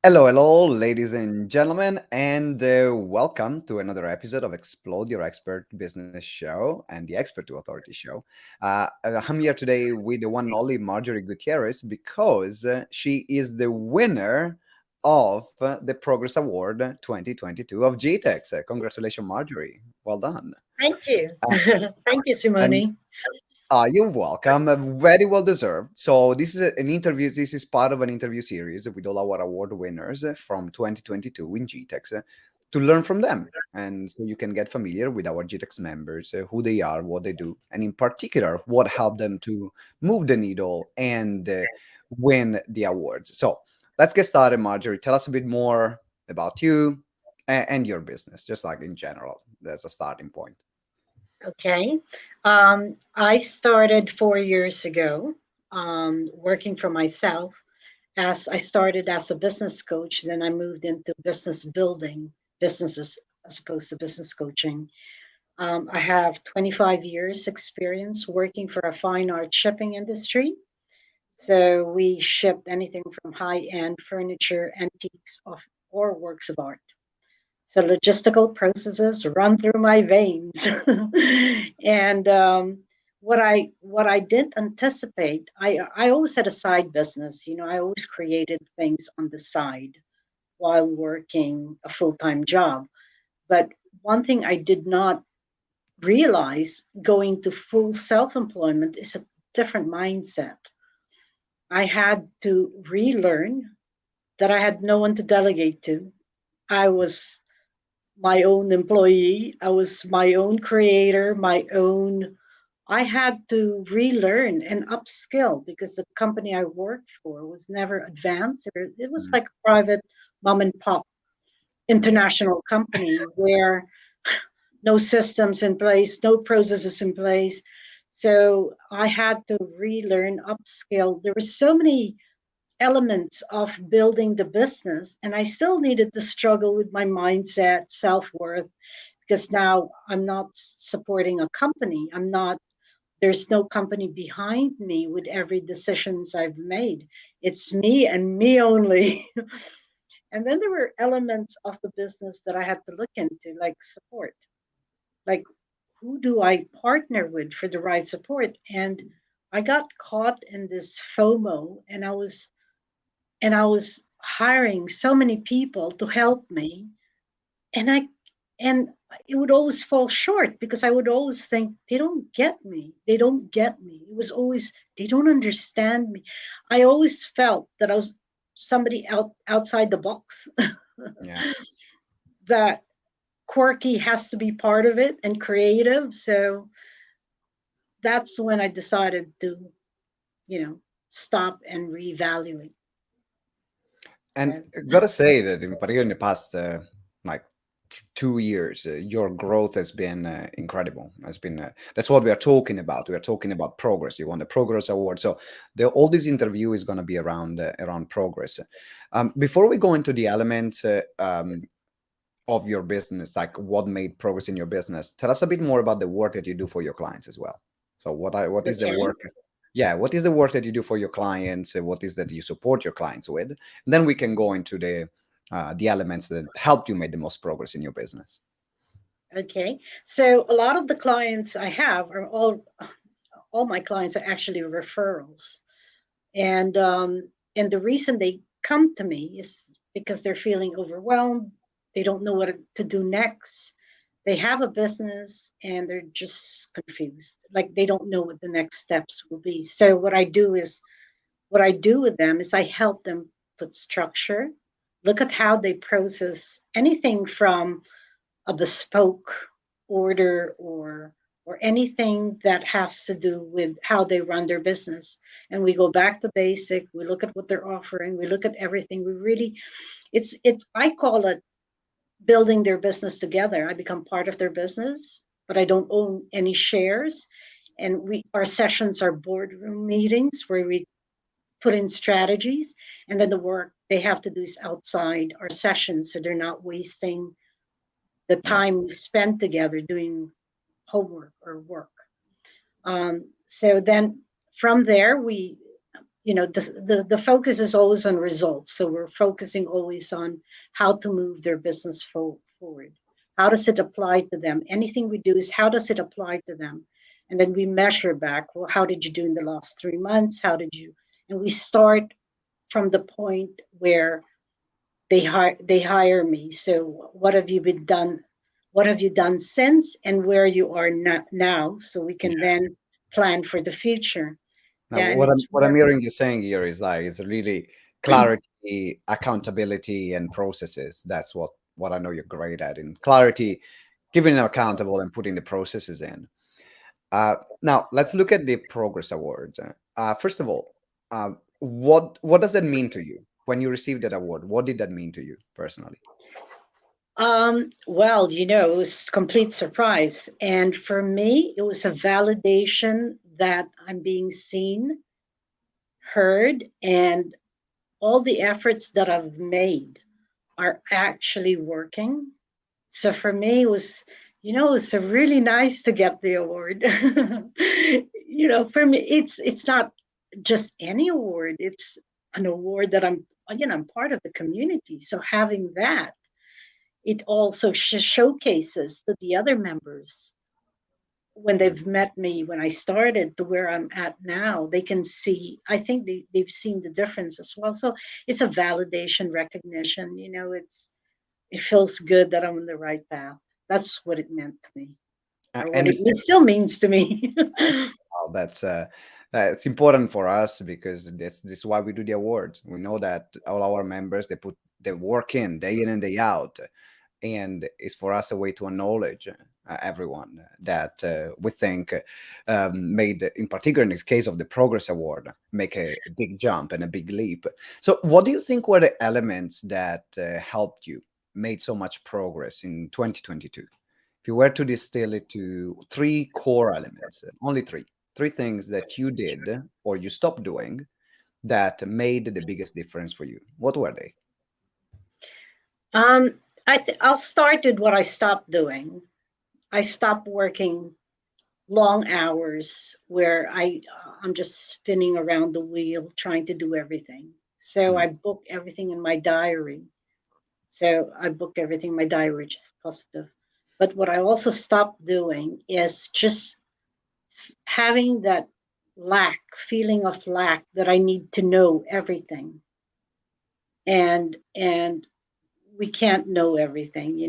Hello, ladies and gentlemen, and welcome to another episode of Explode Your Expert Business Show and the Expert to Authority Show. I'm here today with the one and only Marjorie Gutierrez because she is the winner of the Progress Award 2022 of GTeX. Congratulations, Marjorie. Well done. Thank you. Uh, Thank you, and Simone. you're welcome. Very well deserved. So this is an interview. This is part of an interview series with all our award winners from 2022 in GTeX to learn from them, and so you can get familiar with our GTeX members, who they are, what they do, and in particular, what helped them to move the needle and win the awards. So let's get started, Marjorie. Tell us a bit more about you and your business, just like in general. That's a starting point. Okay. I started 4 years ago working for myself as I started as a business coach. Then I moved into business building businesses as opposed to business coaching. I have 25 years experience working for a fine art shipping industry. So we shipped anything from high-end furniture, antiques, or works of art. So logistical processes run through my veins. And what I didn't anticipate, I always had a side business. I always created things on the side while working a full-time job. But one thing I did not realize, going to full self-employment is a different mindset. I had to relearn that I had no one to delegate to. I was my own employee. I was my own creator, my own. I had to relearn and upskill because the company I worked for was never advanced. It was Mm. like a private mom and pop Yeah. international company where no systems in place, no processes in place. So I had to relearn, upskill. There were so many elements of building the business, and I still needed to struggle with my mindset, self-worth, because now I'm not supporting a company. I'm not There's no company behind me with every decisions I've made. It's me and me only. And then there were elements of the business that I had to look into, like support. Like, who do I partner with for the right support? And I got caught in this FOMO, and I was hiring so many people to help me, and and it would always fall short because I would always think they don't get me. They don't get me. It was always they don't understand me. I always felt that I was somebody outside the box. Yeah. That quirky has to be part of it and creative. So that's when I decided to, you know, stop and reevaluate. And So gotta say that in particular in the past like 2 years, your growth has been incredible. Has been that's what we are talking about. We are talking about progress. You won the Progress Award, so all this interview is going to be around progress. Before we go into the elements of your business, like what made progress in your business, tell us a bit more about the work that you do for your clients as well. So what is the okay. work? Yeah, what is the work that you do for your clients? What is that you support your clients with? And then we can go into the elements that helped you make the most progress in your business. Okay. So a lot of the clients I have are all my clients are actually referrals. And the reason they come to me is because they're feeling overwhelmed. They don't know what to do next. They have a business and they're just confused. Like, they don't know what the next steps will be. So what I do with them is I help them put structure, look at how they process anything from a bespoke order, or anything that has to do with how they run their business. And we go back to basic. We look at what they're offering. We look at everything. We really, it's I call it building their business together. I become part of their business, but I don't own any shares. And we our sessions are boardroom meetings where we put in strategies, and then the work they have to do is outside our sessions, so they're not wasting the Yeah. time we spend together doing homework or work. So then from there, the focus is always on results. So we're focusing always on how to move their business forward. How does it apply to them? Anything we do is how does it apply to them? And then we measure back. Well, how did you do in the last 3 months? How did you? And we start from the point where they hire me. So what have you been done? What have you done since, and where you are now? So we can then plan for the future. Now, Yeah, and what I'm it's what I'm work. hearing you saying here is like it's really clarity, accountability, and processes. That's what I know you're great at in clarity, keeping it accountable and putting the processes in. Now, let's look at the Progress Award. First of all, what does that mean to you when you received that award? What did that mean to you personally? Well, it was complete surprise. And for me, it was a validation that I'm being seen, heard, and all the efforts that I've made are actually working. So for me, it was a really nice to get the award. For me, it's not just any award. It's an award that I'm part of the community. So having that, it also showcases to the other members when Mm. they've met me when I started to where I'm at now. They can see, I think they've seen the difference as well. So it's a validation, recognition. It feels good that I'm on the right path. That's what it meant to me, or what And it still means to me. wow, that's important for us because this is why we do the awards. We know that all our members they put their work in and day out, and it's for us a way to acknowledge everyone that we think made, in particular in this case of the Progress Award, make a big jump and a big leap. So, what do you think were the elements that helped you made so much progress in 2022? If you were to distill it to three core elements, only three things that you did or you stopped doing that made the biggest difference for you, what were they? um, I'll start with what I stopped doing. I stopped working long hours where I'm just spinning around the wheel trying to do everything. So Mm. I book everything in my diary. So I book everything in my diary, which is positive. But what I also stopped doing is just having that feeling of lack that I need to know everything. And we can't know everything.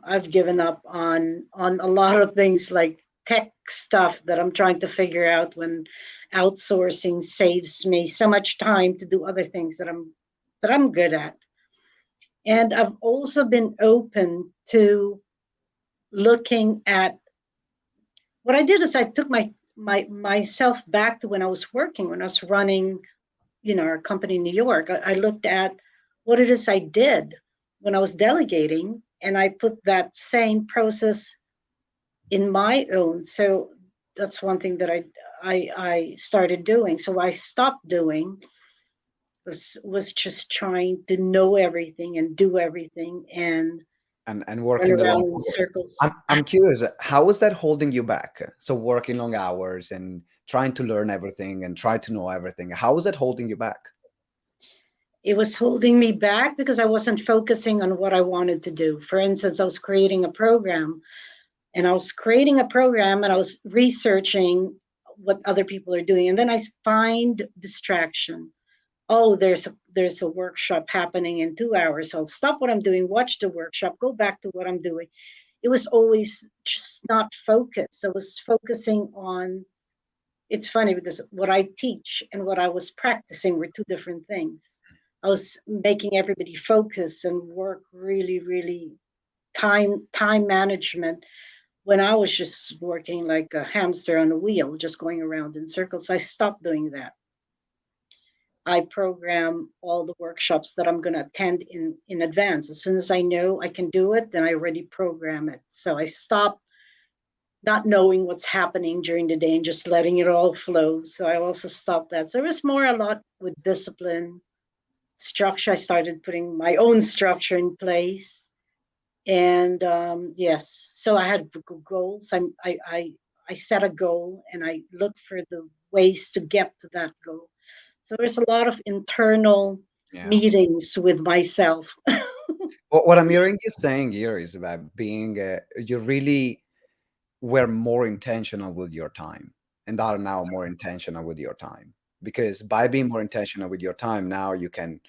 I've given up on a lot of things like tech stuff that I'm trying to figure out, when outsourcing saves me so much time to do other things that I'm good at. And I've also been open to looking at what I did is I took myself back to when I was working, when I was running, our company in New York. I looked at what it is I did when I was delegating, and I put that same process in my own. So that's one thing that I started doing. So I stopped doing was just trying to know everything and do everything and And run working the long around in hours. circles. I'm curious, how is that holding you back? So working long hours and trying to learn everything and try to know everything. How is that holding you back? It was holding me back because I wasn't focusing on what I wanted to do. For instance, I was creating a program, and I was researching what other people are doing. And then I find distraction. Oh, there's a workshop happening in 2 hours. I'll stop what I'm doing, watch the workshop, go back to what I'm doing. It was always just not focused. I was focusing on, it's funny because what I teach and what I was practicing were two different things. I was making everybody focus and work really, really time management, when I was just working like a hamster on a wheel, just going around in circles. I stopped doing that. I program all the workshops that I'm going to attend in advance. As soon as I know I can do it, then I already program it. So I stopped not knowing what's happening during the day and just letting it all flow. So I also stopped that. So it was more a lot with discipline, structure. I started putting my own structure in place. And yes, so I had goals. I set a goal and I look for the ways to get to that goal. So there's a lot of internal Yeah. meetings with myself. What I'm hearing you saying here is about being, you really were more intentional with your time and are now more intentional with your time. Because by being more intentional with your time, now you can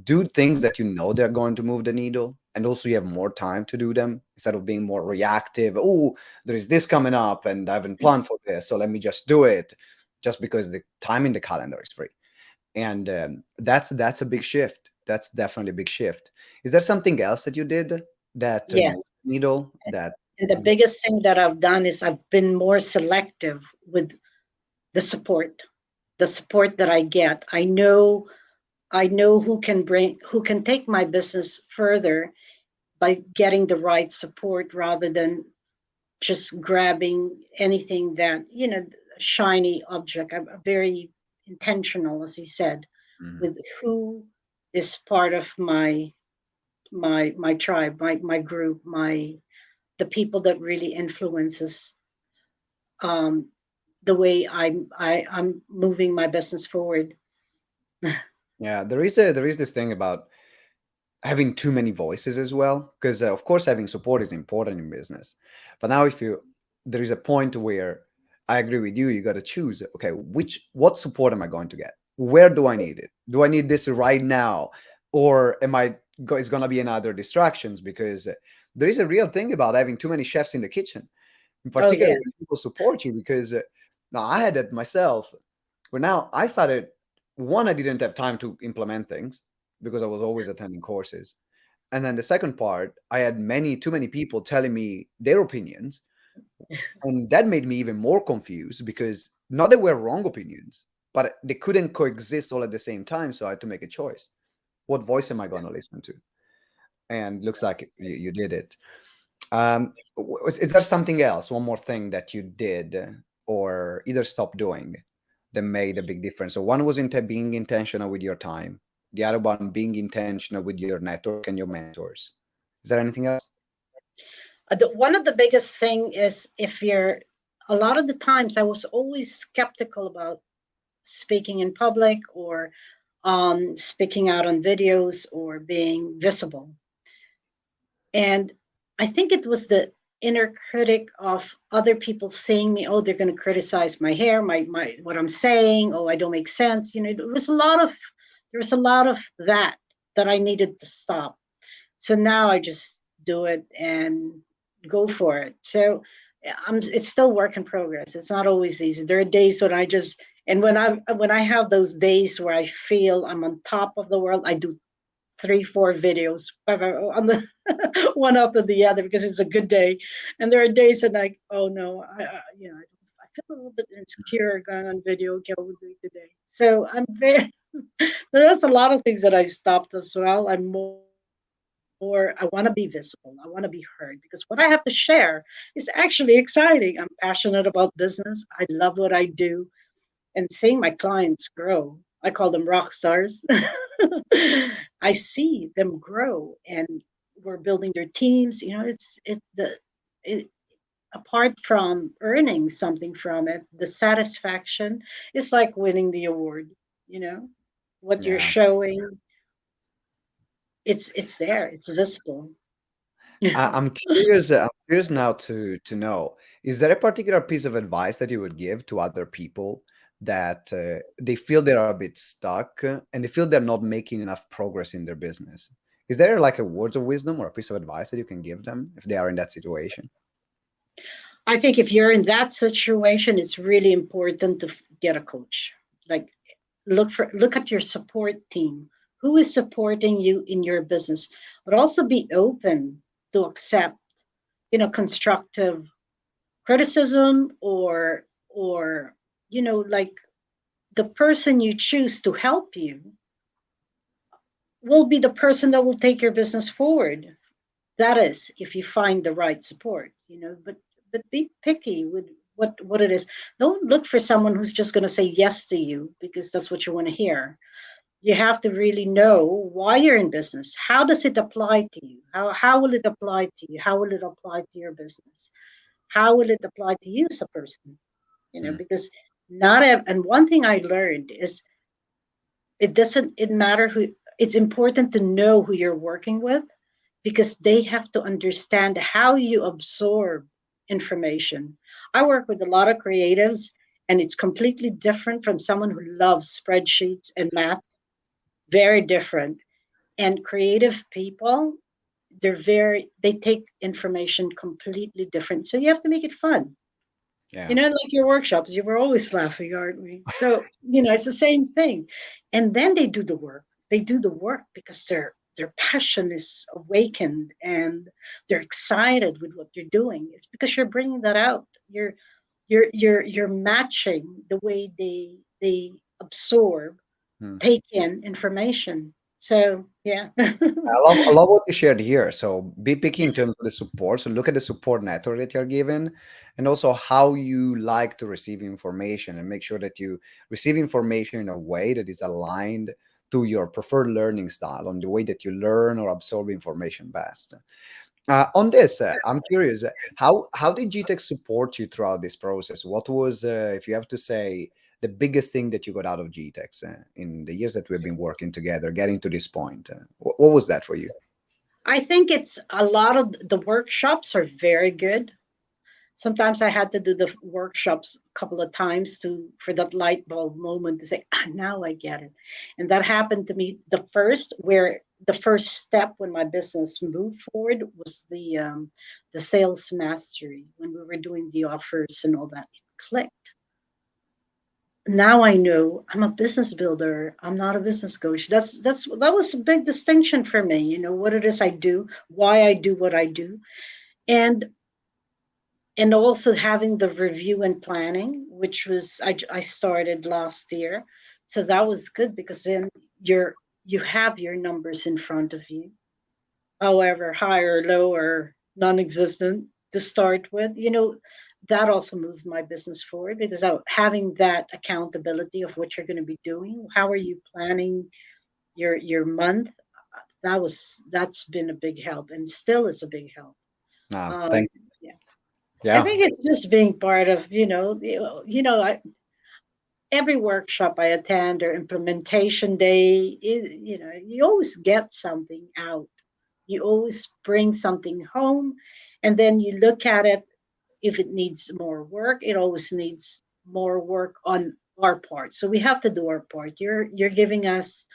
do things that you know they're going to move the needle. And also, you have more time to do them instead of being more reactive. Oh, there is this coming up and I haven't planned for this. So let me just do it just because the time in the calendar is free. And that's a big shift. That's definitely a big shift. Is there something else that you did that moved Yes. the needle that And the biggest thing that I've done is I've been more selective with the support, the support that I get. I know who can take my business further by getting the right support rather than just grabbing anything that, shiny object. I'm very intentional, as you said, Mhm. with who is part of my tribe, my group, the people that really influences um the way I'm moving my business forward. Yeah, there is this thing about having too many voices as well, because of course having support is important in business, but now if you there is a point where I agree with you, you got to choose, okay, what support am I going to get, where do I need it, do I need this right now, or am I it's going to be another distractions, because there is a real thing about having too many chefs in the kitchen, in Oh particular when yes. people support you, because now I had it myself, but now I started, one, I didn't have time to implement things because I was always attending courses. And then the second part, I had too many people telling me their opinions. And that made me even more confused because not they were wrong opinions, but they couldn't coexist all at the same time. So I had to make a choice. What voice am I going to listen to? And looks like you did it. Is there something else, one more thing that you did or either stopped doing that made a big difference? So one was into being intentional with your time, the other one being intentional with your network and your mentors. Is there anything else? One of the biggest thing is if you're a lot of the times I was always skeptical about speaking in public or speaking out on videos or being visible. And I think it was the inner critic of other people saying me, oh, they're going to criticize my hair, my what I'm saying. Oh, I don't make sense. There was a lot of that I needed to stop. So now I just do it and go for it. So it's still work in progress. It's not always easy. There are days when I just, and when I have those days where I feel I'm on top of the world, I do 3, 4 videos on the one after the other because it's a good day. And there are days that like, oh no, I feel a little bit insecure going on video. Okay, we'll do it today. So I'm very. So that's a lot of things that I stopped as well. I want to be visible. I want to be heard because what I have to share is actually exciting. I'm passionate about business. I love what I do, and seeing my clients grow. I call them rock stars. I see them grow, and we're building their teams. It apart from earning something from it, the satisfaction is like winning the award. You know, what you're Yeah. showing, it's there, it's visible. I'm curious now to know, is there a particular piece of advice that you would give to other people that they feel they are a bit stuck and they feel they're not making enough progress in their business? Is there like a words of wisdom or a piece of advice that you can give them if they are in that situation? I think if you're in that situation, it's really important to get a coach. Like look at your support team. Who is supporting you in your business? But also be open to accept, constructive criticism or like the person you choose to help you will be the person that will take your business forward. That is, if you find the right support, but be picky with what it is. Don't look for someone who's just going to say yes to you because that's what you want to hear. You have to really know why you're in business. How does it apply to you? How will it apply to you? How will it apply to your business? How will it apply to you as a person? Mm, Because not ev- and one thing I learned is It doesn't it matter who. It's important to know who you're working with, because they have to understand how you absorb information. I work with a lot of creatives, and it's completely different from someone who loves spreadsheets and math. Very different. And creative people, they take information completely different. So you have to make it fun. Yeah. Like your workshops, you were always laughing, aren't we? So, it's the same thing. And then they do the work. They do the work because their passion is awakened, and they're excited with what you're doing. It's because you're bringing that out. You're matching the way they absorb, Hmm. take in information. So, yeah. I love what you shared here. So be picky in terms of the support. So look at the support network that you're given, and also how you like to receive information, and make sure that you receive information in a way that is aligned to your preferred learning style, on the way that you learn or absorb information best. On this, I'm curious, how did GTeX support you throughout this process? What was, if you have to say, the biggest thing that you got out of GTeX in the years that we've been working together, getting to this point? What was that for you? I think it's a lot of the workshops are very good. Sometimes I had to do the workshops a couple of times to for that light bulb moment to say, now I get it. And that happened to me the first step when my business moved forward was the sales mastery, when we were doing the offers and all that. It clicked. Now I know I'm a business builder. I'm not a business coach. That was a big distinction for me. What it is I do, why I do what I do, and also having the review and planning, which I started last year. So that was good, because then you have your numbers in front of you, however high or low or non-existent to start with. That also moved my business forward, because having that accountability of what you're going to be doing, how are you planning your month, that's been a big help, and still is a big help. Thank you. Yeah. I Yeah. think it's just being part of, every workshop I attend or implementation day, you always get something out. You always bring something home, and then you look at it. If it needs more work, it always needs more work on our part. So we have to do our part. You're giving us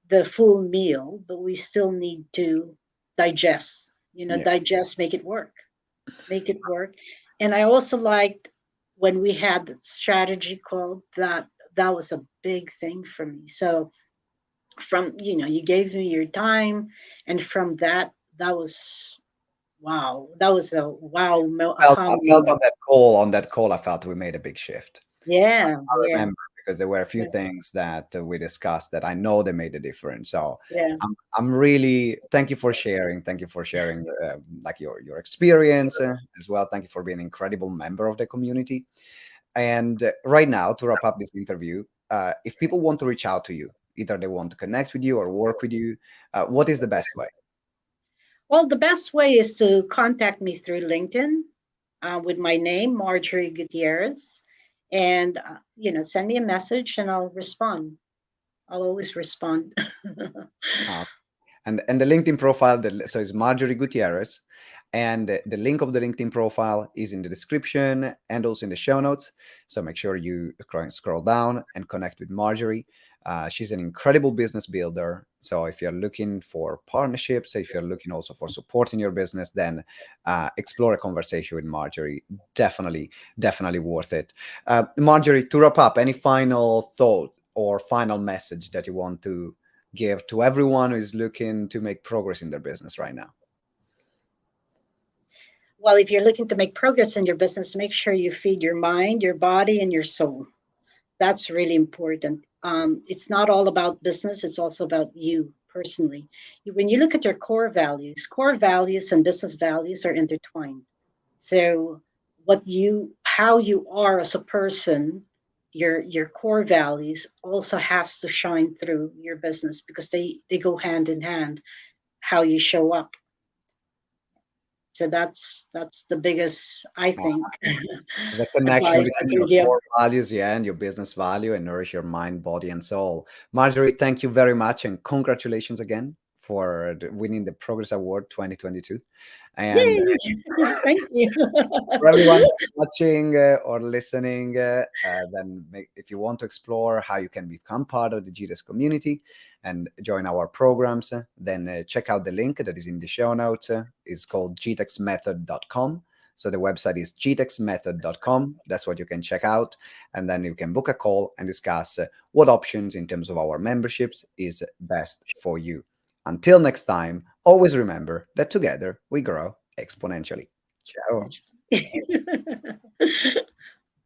the full meal, but we still need to digest. Yeah. Digest, make it work. And I also liked when we had that strategy call, that was a big thing for me. So from, you gave me your time, and from that was wow. That was a aha I felt moment. on that call, I felt we made a big shift. Yeah, I yeah, remember because there were a few yeah, things that we discussed that I know they made a difference. So yeah. I'm really thank you for sharing. Thank you for sharing like your experience as well. Thank you for being an incredible member of the community. And right now, to wrap up this interview, if people want to reach out to you, either they want to connect with you or work with you, what is the best way? Well, the best way is to contact me through LinkedIn, with my name, Marjorie Gutierrez, and send me a message, and I'll respond. I'll always respond. Uh, and the LinkedIn profile, so it's Marjorie Gutierrez, and the link of the LinkedIn profile is in the description and also in the show notes. So make sure you scroll down and connect with Marjorie. She's an incredible business builder. So if you're looking for partnerships, if you're looking also for support in your business, then explore a conversation with Marjorie. Definitely, definitely worth it. Marjorie, to wrap up, any final thought or final message that you want to give to everyone who is looking to make progress in their business right now? Well, if you're looking to make progress in your business, make sure you feed your mind, your body, and your soul. That's really important. It's not all about business, it's also about you personally. When you look at your core values and business values are intertwined. So how you are as a person, your core values also has to shine through your business, because they go hand in hand. How you show up. So that's the biggest, I think, The connection advice I between can your give. core values, yeah, and your business value, and nourish your mind, body, and soul. Marjorie, thank you very much, and congratulations again for winning the Progress Award 2022. And Yay! Thank you. for everyone watching or listening, if you want to explore how you can become part of the GTeX community and join our programs, then check out the link that is in the show notes. It's called gtexmethod.com. So the website is gtexmethod.com. That's what you can check out. And then you can book a call and discuss what options in terms of our memberships is best for you. Until next time, always remember that together we grow exponentially. Ciao.